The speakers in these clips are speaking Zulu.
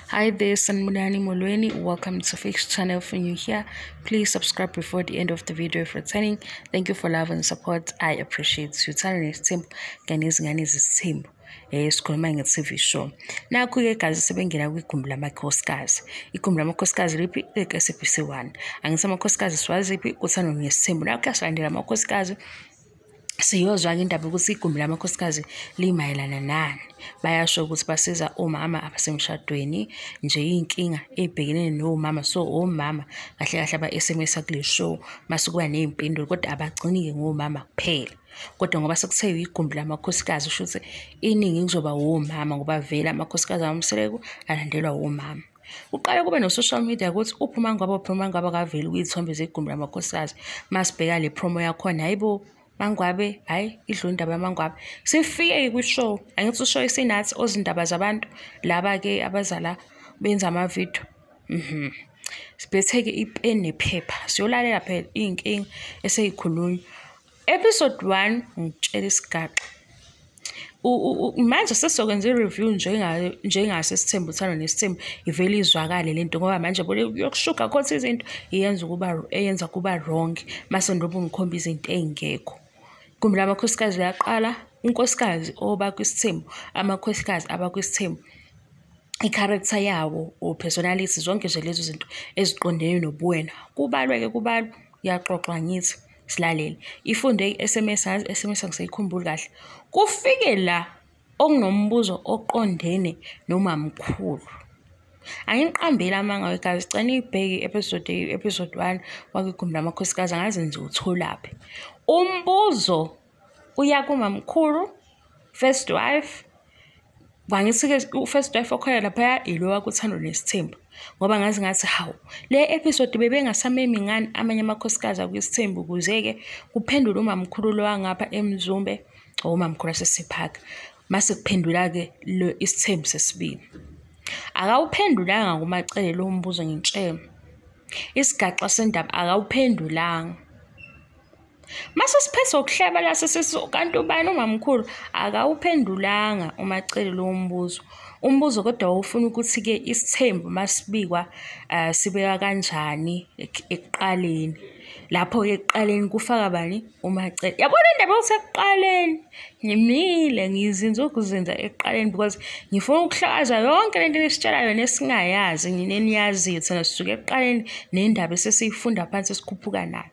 Hi there, Sanmunani Molweni. Welcome to Fix channel. For you here, please subscribe before the end of the video if returning. Thank you for love and support. I appreciate you. Uthando Nesthembu Izingane Zesthembu. Sikhuluma nge-TV show. Nakhu-ke guys sebengena kwigumbi lamakhosikazi. Igumbi lamakhosikazi liphi SABC 1. Angithi amakhosikazi siwaziphi Uthando Nesthembu. Nakhu silandela amakhosikazi. Siyozwa-ke indaba ukuthi igumbi lamakhosikazi limayelana nani. Bayasho ukuthi basiza omama abasemshadweni nje inkinga ebhekene nomama, so omama kahle kahle aba-SMS kule show masukuba nezimpendulo kodwa abagcini-ke ngomama kuphela. Kodwa ngoba sekuthiwe igumbi lamakhosikazi usho ukuthi iningi kuzoba omama ngoba vele amakhosikazi aMseleku alandelwa omama. Uqale kube no-social media ukuthi uphuma ngwaba kaveli kuyithombe zegumbi lamakhosikazi. Masibheka le promo yakhona hayibo Mangwabe, hayi idlula indaba yamangwabe. Sifike kwi-show, angithi ushow isinathi ozindaba zabantu laba-ke abazala benza ama-video. Sibetheke ipeni nephepha siyolalela phela iy'nkinga eseyikhulunywa. Episode 1 ngitshela Isgaxa. Manje sesizokwenza i-review njengasesithembu Uthando Nesthembu ivele izwakale lento ngoba manje yokushuka khona izinto eyenza kuba wrong mase ndoba ngikhomba izinto ey'ngekho. Igumbi lamakhosikazi liyaqala unkosikazi oba kwisithembu, amakhosikazi abakwisithembu, i-character yawo or personality zonke nje lezo zinto eziqondene nobuwena kubalwe-ke kuyaxoxwa ngithi silalele. Ifunde i-SMS angisayikhumbuli kahle. Kufike la okunombuzo oqondene nomamkhulu. Angiqambeli amanga wegazi sicela niyibheke episode 1 kwigumbi lamakhosikazi angazi nje utholaphi. Umbuzo uya kumamkhulu, first wife. Bangithi-ke u-first wife okhona laphaya ilo wakuThando Nesthembu ngoba ngathi hawu le episode bebengasamemi ngani amanye amakhosikazi akwisithembu ukuze-ke kuphendule umamkhulu lo wangapha eMzumbe umamkhulu asesiphaka. Mase kuphendula-ke lo isithembu sesibili. Akawuphendulanga kuMacele lo mbuzo ngintshela. Isgaxa sendaba akawuphendulanga. Mase siphethe ukuhleba la kanti ubani umamkhulu akawuphendulanga uMacele lo mbuzo. Umbuzo kodwa ufuna ukuthi-ke isithembu masibikwa sibeka kanjani ekuqaleni. Lapho-ke ekuqaleni kufaka bani uMacele. Yabona indaba yokuthi ekuqaleni ngimile ngizinze ukuzenza ekuqaleni because ngifuna ukuhlakaza yonke lento esitshelayo nesingayazi neniyaziyo thina sisuke ekuqaleni nendaba esesiyifunda phansi esikhuphuka nayo.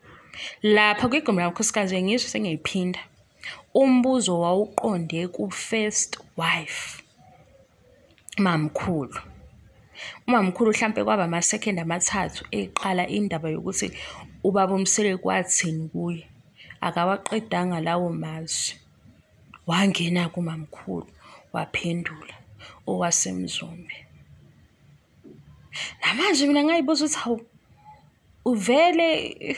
Lapha kwigumbi lamakhosikazi ngisho sengiyiphinda. Umbuzo wawuqonde ku-first wife mamkhulu. Umamkhulu mhlampe kwaba ama-second amathathu eqala indaba yokuthi ubaba Mseleku wathini kuye. Akawaqedanga lawo mazwi. Wangena kumamkhulu waphendula owasemzumbe. Namanje mina ngayibuza ukuthi hawu uvele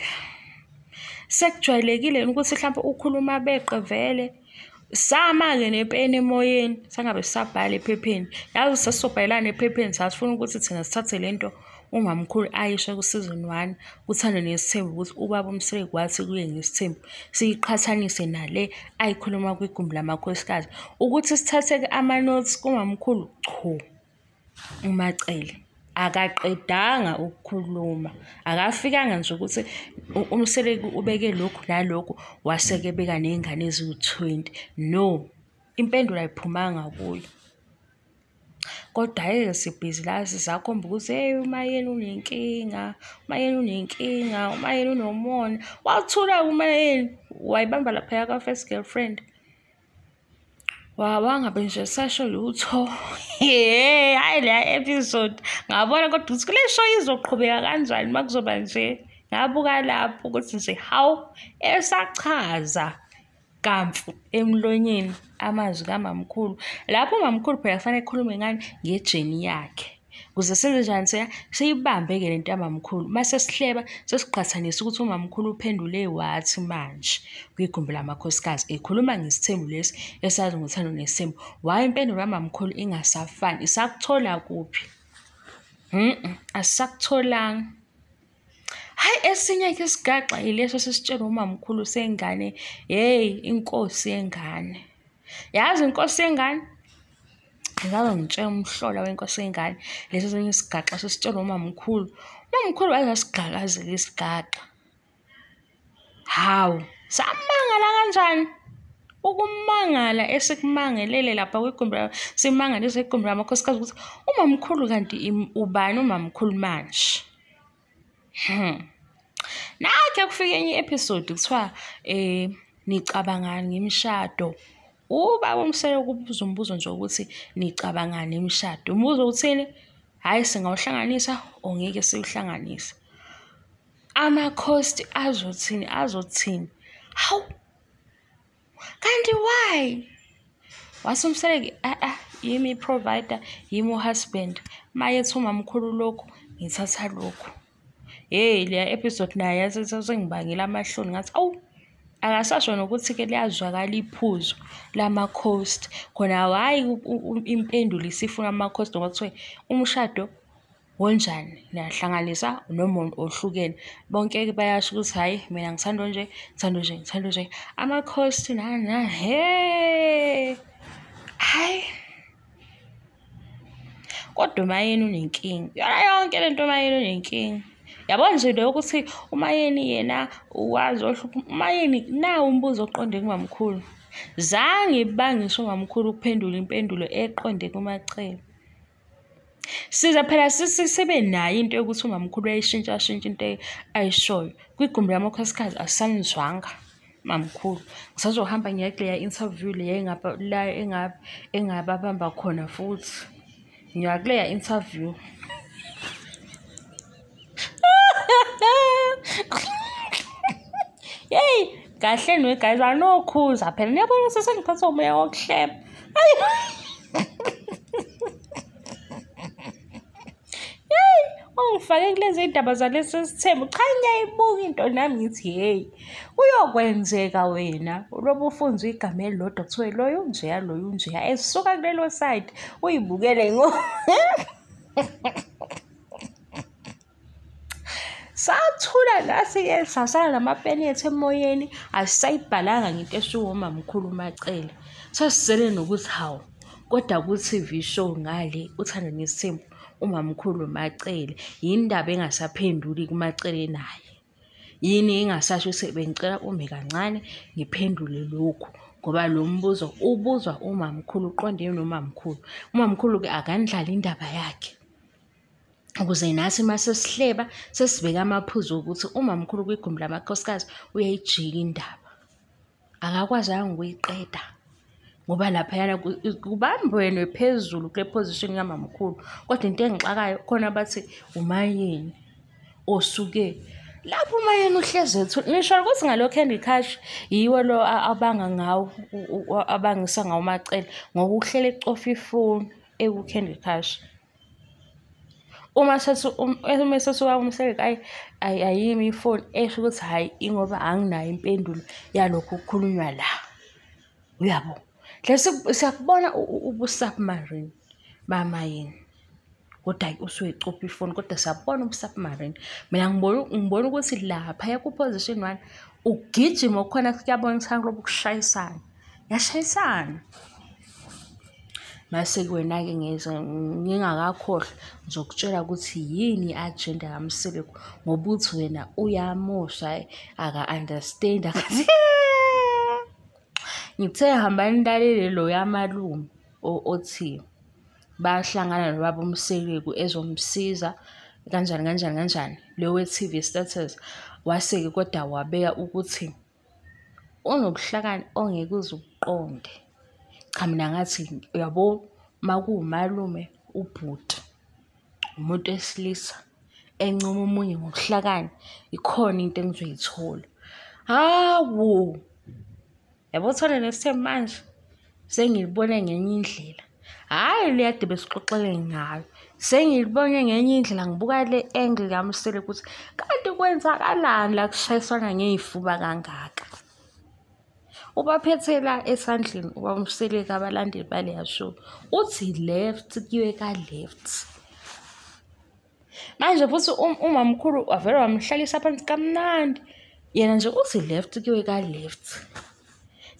sekujwayelekile ukuthi mhlawumbe ukhuluma beqe vele sama-ke nepeni emoyeni sangabe sisabhala ephepheni. Yazi sesobhalelana ephepheni sasifuna ukuthi thina sithathe lento umamkhulu ayisho ku-season 1 Uthando Nesthembu ukuthi ubaba Mseleku wathi kuye ngesithembu siyiqhathanise nale ayikhuluma kwigumbi lamakhosikazi ukuthi sithathe-ke ama-notes kumamkhulu. Chu, uMacele akaqedanga ukukhuluma, akafikanga nje ukuthi uMseleku ubeke lokhu nalokhu waseke beka nezingane eziwu-20. No, impendulo ayiphumanga kuyo. Kodwa hhayi sibhizi la sisakhomba ukuthi hey umayeni unenkinga, umayeni unomona. Wathula umayeni wayibamba laphaya ka-first girlfriend. Wangabe nje sasho lutho. Hayi la episode ngabona kodwa ukuthi kule show izoqhubeka kanjani makuzoba nje. Ngabuka lapho ukuthi nje hawu esachaza kamfu emlonyeni amazwi kamamkhulu. Lapho umamkhulu phela kufanele ekhulume ngani ngejeni yakhe. Ukuze senze njani siyibambe-ke lento yamamkhulu. Mase sihleba sesiqhathanisa ukuthi umamkhulu uphendule wathi manje kwigumbi lamakhosikazi ekhuluma ngesithembu lesi esazi ngoThando Nesthembu. Waye impendulo yamamkhulu ingasafani. Isakuthola kuphi? Asisakutholanga. Hayi esinye-ke Isgaxa yileso sesitshela umamkhulu sengane, hey inkosi yengane. Yazi inkosi yengane ngizalo ngitshela umhlola wenkosi yengane lesi esinye isigaxa sesitshela umamkhulu. Umamkhulu wayengasigqakazela isigaxa. Hawu, samangala kanjani? Ukumangala esikumangelele lapha kwigumbi simangalise igumbi lamakhosikazi ukuthi umamkhulu kanti ubani umamkhulu manje. Nakhe kufika enye episode kuthiwa nicabangani ngemishado. Ubaba Mseleku kubuza umbuzo nje ukuthi nicabangani ngemishado. Umbuzo uthini? Hayi singawuhlanganisa or ngeke siwuhlanganise. Amakhosti azothini? Hawu. Kanti why? Wase Mseleku yimi provider, yimi husband. Mayethi umamkhulu lokho ngithatha lokho. Le episode naye yasengibangela amahloni ngathi awu akasasho nokuthi ke liyazwakala iphuzo lamakhosti khona hayi impendulo isifuna amakhosti ngoba kuthiwe umshado wonjani niyahlanganisa noma ohlukene bonke bayasho ukuthi hayi mina ngithanda nje amakhosti na hayi kodwa umayeni unenkinga yonke lento umayeni unenkinga. Yabona nje leyo ukuthi umayeni yena uwazi umayeni nawo umbuzo oqonde kumamkhulu. Zange bangisho umamkhulu ukuphendula impendulo eqonde kuMacele. Siza phela sibe nayo into yokuthi umamkhulu uyayishintsha into ayishoyo. Kwigumbi lamakhosikazi asanizwanga mamkhulu. Ngisazohamba ngiya kuleya interview la engababamba khona futhi. Ngiya kuleya interview. Yey, kahle nwe guys anokhuza phela niyabona ukuthi sengiphatha umoya wokuhleba. Yey, ungifake kulezi indaba zalesi sithembu. Cha ngiyayibuka into nami ngithi hey, uyokwenzeka wena. Ulobu ufunza igama elilodwa kuthiwe loyo unjeya esisuka kulelo side uyibukele ngo. Sathula nasi-ke sasala namapeni ethu emoyeni asisayibhalanga ngento eshiwo umamkhulu Macele. Sasizele nokuthi hawu kodwa ku-TV show ngale Uthando Nesthembu umamkhulu Macele yindaba engasaphenduli kuMacele naye. Yini engasasho ukuthi bengicela ume kancane ngiphendule lokhu ngoba lo mbuzo ubuzwa umamkhulu uqonde nomamkhulu. Umamkhulu ke akandlala indaba yakhe. Ukuze nathi mase sihleba sesibeka amaphuzu ukuthi umamkhulu kwigumbi lamakhosikazi uyayijika indaba. Akakwazanga ukuyiqeda ngoba lapha yana kubambweni phezulu kule position kamamkhulu. Kodwa into engixakayo khona bathi umayeni osuke lapho umayeni uhleze ethu. Ngisho ukuthi ngalo Candy Crush yiwo lo abanga ngawo abangisa ngawo Macele ngoba uhlela ecofa ifoni eku Candy Crush. Uma sesuka Mseleku ayimi ifoni esho ukuthi hayi ingoba anginayo impendulo yalokho ukukhulunywa la. Uyabo? Siyakubona ubusubmarine bamayini. Kodwa usuyicopa ifoni kodwa siyabona ubusubmarine. Mina ngibona ukuthi lapha ya ku position 1 ugijima okhona kuyabona ukuthi lobu kushayisana. Yashayisana. Mase kuwena-ke ngingakakhohlwa ngizokutshela ukuthi yini i-agenda kaMseleku ngoba uthi wena uyamosha aka-understand akathi ngithe hamba nilalele lo yamalume othi bahlangana nobaba Mseleku ezomsiza kanjani lo we-TV status waseke kodwa wabeka ukuthi unobuhlakani ongeke uzuqonde. Cha mina ngathi uyabo makumalume ubhuti umuntu esilisa encoma umunye ngokuhlakani ikhona into engizoyithola. Hawu yabo Uthando Nesthembu manje sengilibone ngenye indlela. Hayi liyade besixoxele ngayo. Sengilibone ngenye indlela ngibuka le angle kaMseleku ukuthi kanti kwenzakalani la kushayisana ngezifuba kangaka. Ubaphethe la esandleni ubamseleka abalandeli baleya show uthi left kuyiwe ka left. Manje futhi umamkhulu avela wamhlalisa phansi kamnandi yena nje uthi left kuyiwe ka left.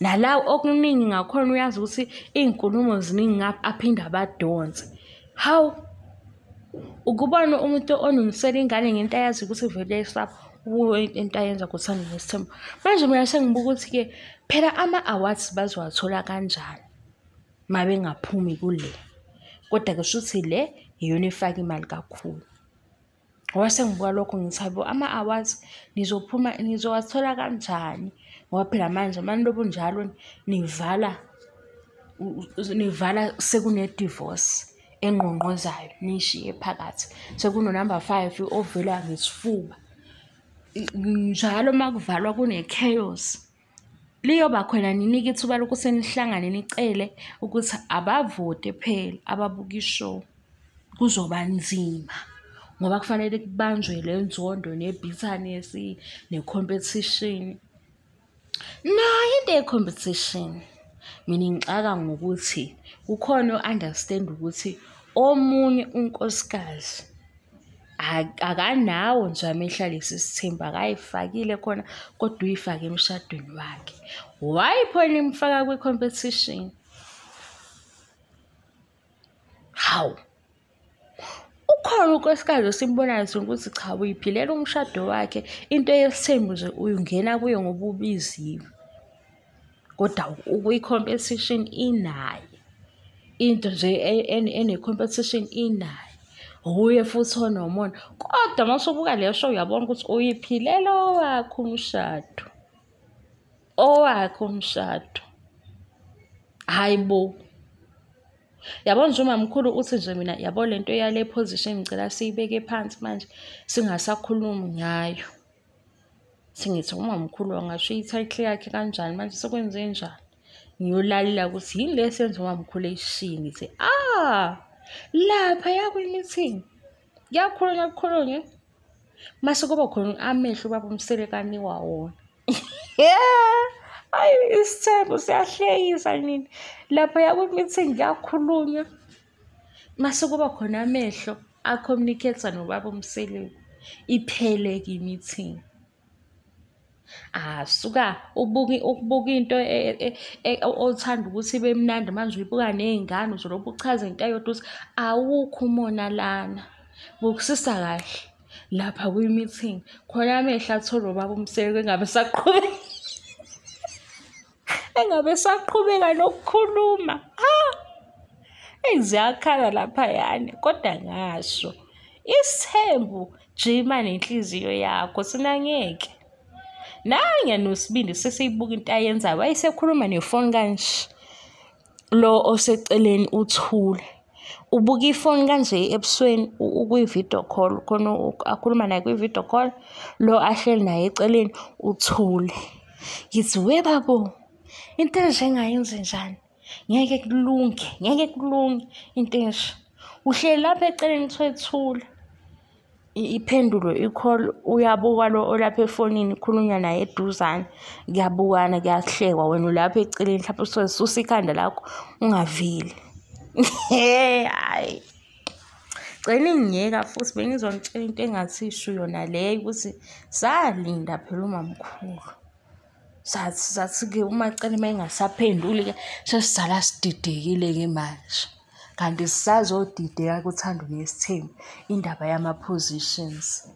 Nalawo okuningi ngakhona uyazi ukuthi iy'nkulumo ziningi aphinde abadonse. Hawu, ukubona umuntu onumisela ingane ngento ayazi ukuthi vele esapho into ayenza kuthanda nesithembu. Manje mina sengibuka ukuthi-ke phela ama-awards bazowathola kanjani uma bengaphumi kule. Kodwa-ke shuthi le iyona efaka imali kakhulu. Ngoba sengibuka lokho ngithi hhayi bo, ama-awards nizowathola kanjani? Ngoba phela manje manilobu njalo nivala sekune-divorce engqongqozayo nishiye phakathi. Sekuno-number 5 ovela ngesifuba. Njalo uma kuvalwa kune-chaos. Liyoba khona ninike ithuba lokuthi nihlangane nicele ukuthi abavote phela ababuka ishow. Kuzoba nzima ngoba kufanele kubanjwe le nzondo ne-bitterness ne-competition. Nayo into ye-competition mina ngixaka ngokuthi kukhona o-understand ukuthi omunye unkosikazi akanawo nje amehla lesi sithembu, akayifakile khona kodwa uyifake emshadweni wakhe. Why phela imfaka kwi-competition? Hawu, ukhona unkosikazi osimbonayo ukuthi cha, uyiphilela umshado wakhe, into yesithembu nje uyungena kuyo ngoba ubiziwe. Kodwa ukwi-competition inayo into nje ene-competition inayo. Uye futhi onomona, kodwa uma usubuka le show uyabona ukuthi uyiphilela owakho umshado. Hayi bo. Yabona nje umamkhulu uthi nje mina yabo lento yale position ngicela siyibeke phansi manje singasakhulumi ngayo. Singithi umamkhulu angasho i-title yakhe kanjani manje sekwenze njani? Ngiyolalela ukuthi yini le senze umamkhulu eshiye ngithi lapha yakwi-meeting kuyakhulunywa mase kuba khona amehlo baba Mseleku anikwa wona. Hayi, isithembu siyahlekisa nini. Lapha yakwi-meeting kuyakhulunywa mase kuba khona amehlo a-communicate nobaba Mseleku iphele-ke i-meeting. Suka ukubuka into othanda ukuthi ibe mnandi manje uyibuka ney'ngane uzolokhu uchaza into eyodwa ukuthi awukho umona lana. Bukusisa kahle lapha kwi-meeting khona amehlo athola ubaba Mseleku engabe esaqhubeka nokukhuluma. Ziyakhala laphayana kodwa ngasho isithembu jima nenhliziyo yakho sinangeke. Nanye nosibindi sesiyibuka into ayenzayo wayesekhuluma nefoni kanje. Lo oseceleni uthule. Ubuka ifoni kanje ebusweni ukwi-video call khona akhuluma naye kwi-video call. Lo ahleli naye eceleni uthule. Ngithi we babo, into enje ngayenze njani? Ngeke kulunge into enje. Uhleli lapha eceleni thwethula. Iphendulo i-call uyabuka lo olapha efonini khulunywa naye eduzane. Kuyabukana kuyahlekwa wena ulapha eceleni mhlawumbe ususa ikhanda lakho ungavili. Hayi. Cela ingiyeka futhi bengizongitshela into engathisho yona leyo ukuthi salinda phela umamkhulu. Sathi-ke uMacele mayengasaphenduli-ke sesizala sididekile-ke manje. Kanti sisazodideka kuthando nesithembu indaba yama-positions.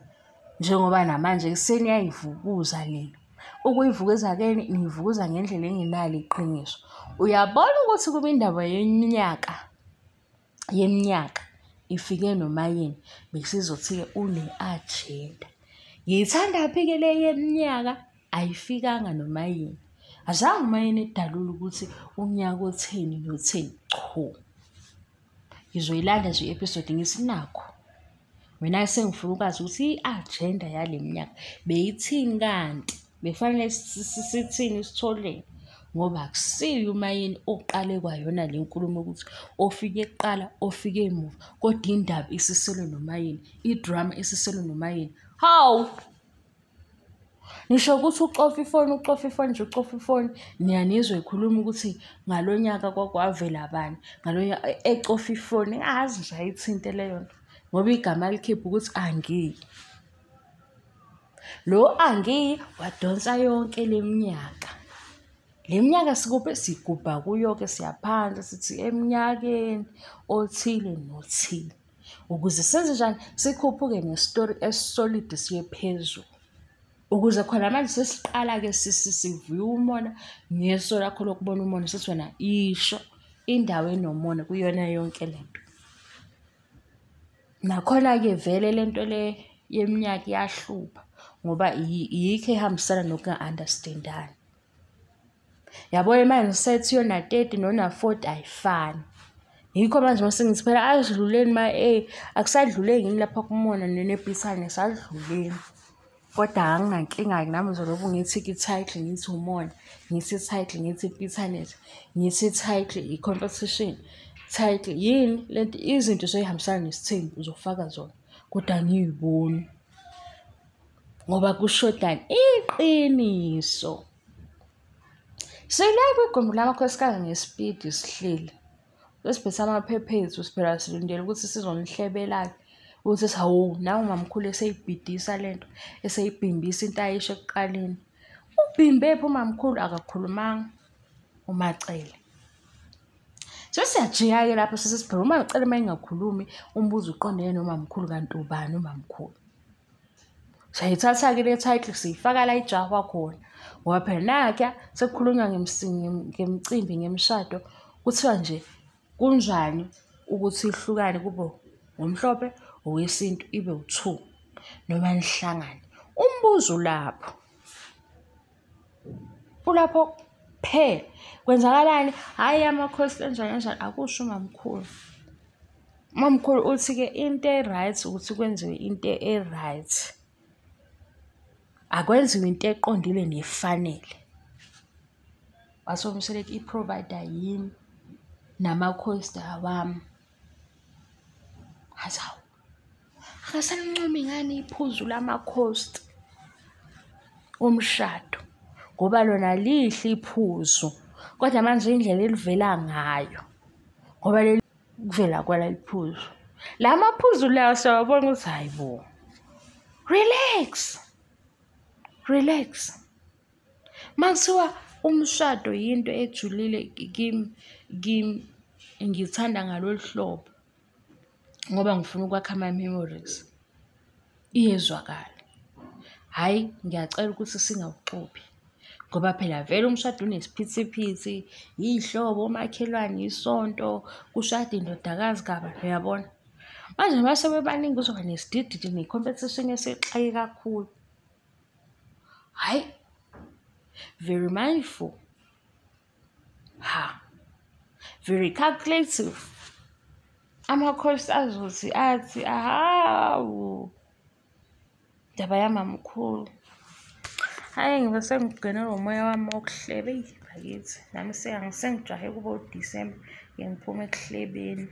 Njengoba namanje seniyayivukuza lena. Ukuyivukuza ke niyivukuza ngendlela engenalo iqiniso. Uyabona ukuthi kuba indaba yeminyaka ifike noma yini besizothi-ke une-agenda. Ngiyithanda-phi-ke le yeminyaka ayifikanga noma yini. Azange noma yini edalula ukuthi unyaka otheni notheni cho. Ngizoyilanda nje i-episode ngisinakho. Mina sengifuna ukwazi ukuthi i-agenda yale minyaka beyithini kanti. Befanele sithini sitholeni. Ngoba akusiyo umayini oqale kwayona le nkulumo ukuthi ofike kuqala ofike emuva. Kodwa indaba isiselwe nomayini. I-drama isiselwe nomayini. Hawu. Ngisho ukuthi ucofa ifoni niyanizwa ikhuluma ukuthi ngalonyaka kwakwavela abani ngalonyaka ecofa ifoni ngazi nje ayithinte leyo nto ngoba igama likhipha ukuthi angiyi. Lo angiyi wadonsa yonke leminyaka Le minyaka sigubha kuyo-ke siyaphansi sithi eminyakeni othile nothile. Ukuze senze njani? Sikhuphuke nesitori esisolidi siye phezulu. Ukuze khona manje sesiqala-ke sivuye umona ngeso lakho lokubona umona sithi wena isho indawo enomona kuyona yonke lento. Nakhona-ke vele lento le yeminyaka iyahlupha ngoba yikho ehambisana nokunga-understand-ani. Yabo manje sethi yona 30 nona 40 ayifani. Yikho manje mase ngithi phela asidluleni akusadluleki yini lapha kumona nebhithane sadluleni. Kodwa anginankinga-ke nami ngizolobu ngithi i-title ngithi umona, ngithi i-title ngithi ibithanethi, ngithi i-title i-competition, title yini lento izinto zoyihambisana nesithembu uzofaka zona kodwa angiyiboni ngoba kushodani iqiniso. Sila kwigumbi lamakhosikazi ngesipidi sihleli. Sesiphethe amaphephethu siphela silindele ukuthi sizonihlebela-ke ukuthi hawu nawe mamkhulu eseyibhidisa lento eseyibhimbisa into ayisho ekuqaleni. Ubhimbephi umamkhulu? Akakhulumanga uMacele. Sesiyajika-ke lapho sesiphela uMacele uma engakhulumi umbuzo uqondene nomamkhulu kanti ubani umamkhulu. Sayithatha-ke le title siyifaka la ijahwa khona ngoba phela nakha sekukhulunywa ngemicimbi ngemishado kuthiwa nje kunjani ukuthi ihlukane kube umhlophe owesintu ibe u2 noma nihlangane. Umbuzo lapho ulapho phela kwenzakalani? Hhayi amakhosi kanjani kanjani akusho umamkhulu. Umamkhulu uthi-ke into e-right ukuthi kwenziwe into e-right, akwenziwe into eqondile nefanele. Waso Mseleku i-provider yini namakhosti awami. Hazawu akasalincome ngani iphuzu lamakhosti omshado ngoba lona lihle iphuzu kodwa manje indlela elivela ngayo ngoba leli kuvela kwala iphuzu. La maphuzu lawo siyawabona ukuthi hayi bo, relax. Makuthiwa umshado yinto ejulile kimi ngithanda ngalolu hlobo ngoba ngifuna ukwakha ama-memories, iyezwakala. Hhayi ngiyacela ukuthi singawuxubhi ngoba phela vele umshado unesiphithiphithi, iy'hlobo, omakhelwane, isonto, kushada indodakazi kabani, uyabona? Manje mase bebaningi kuzoba nesidididi ne-competition esixake kakhulu. Hhayi, very mindful. Very calculative. Amakhosi azothi athi ahawu ndaba yamamkhulu. Hhayi ngibe sengingenelwa umoya wami wokuhleba bakithi. Nami sengijahe kubo Disemba ngiphume ekuhlebeni.